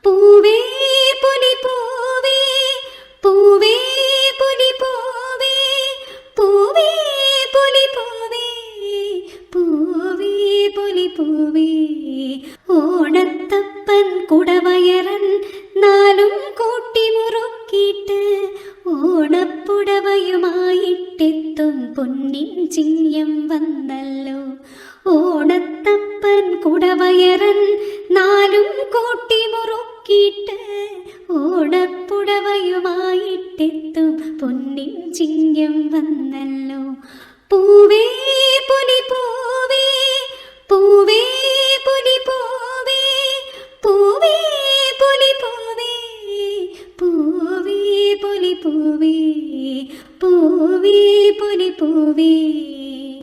പൂവേ പുലി പൂവേ, പൂവേ പുലി പൂവേ, പൂവേ പുലി പൂവേ, പൂവേ പുലി പൂവേ. ഓണത്തപ്പൻ കുടവയറൻ നാലും കൂട്ടി മുറുക്കിയിട്ട് ഓണപ്പുടവയുമായിട്ടെത്തും പൊന്നിൻ ചിങ്ങം വന്നല്ലോ. ഓണത്തപ്പൻ കുടവയറൻ നാലും കൂട്ടി മുറുക്കിയിട്ട് ഓണപ്പുടവയുമായിട്ടെത്തും പൊന്നിൻ ചിങ്ങം വന്നല്ലോ. പൂവേ പുലി പൂവേ, പൂവേ പുലി പൂവേ, പൂവേ പുലി പൂവേ, പൂവേ പുലി പൂവേ, പൂവേ പുലി പൂവേ.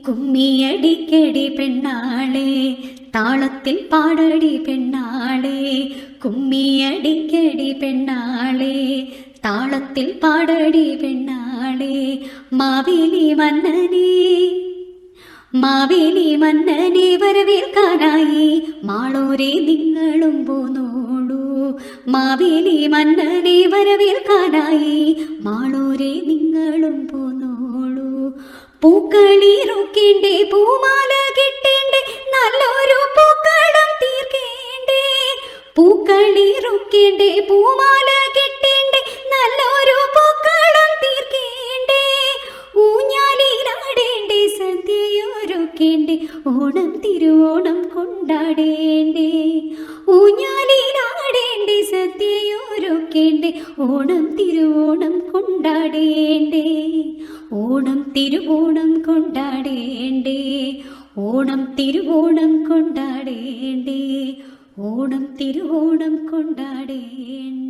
കുമ്മിയടിക്കടി പെണ്ണാളെ, താളത്തിൽ പാടടി പെണ്ണാളെ, കുമ്മിയടിക്കടി പെണ്ണാളെ, താളത്തിൽ പാടടി പെണ്ണാളെ. മാവേലി മന്നനെ, മാവേലി മന്നനെ വരവേൽക്കാനായി മാളൂരെ നിങ്ങളും പോന്നോളൂ. മാവേലി മന്നനെ വരവേൽക്കാനായി മാളൂരെ നിങ്ങളും പോന്നോളൂ. പൂക്കളിറുക്കേണ്ടേ, പൂമാല കിട്ടേണ്ടേ, നല്ലൊരു പൂക്കളം തീർക്കേണ്ടേ. പൂക്കളിറുക്കേണ്ടേ, പൂമാല കിട്ടേണ്ടേ, നല്ലൊരു പൂക്കളം തീർക്കേണ്ടേ. ഊഞ്ഞാലിലാടേണ്ടേ, സദ്യയൊരുക്കേണ്ടേ, ഓണം തിരുവോണം കൊണ്ടാടേണ്ടേ. ഊഞ്ഞാലിലാടേണ്ടേ, സദ്യയൊരുക്കേണ്ടേ, ഓണം തിരുവോണം കൊണ്ടാടേണ്ടേ. ഓണം തിരുവോണം കൊണ്ടാടേണ്ടേ, ഓണം തിരുവോണം കൊണ്ടാടേണ്ടേ, ഓണം തിരുവോണം കൊണ്ടാടേണ്ടേ.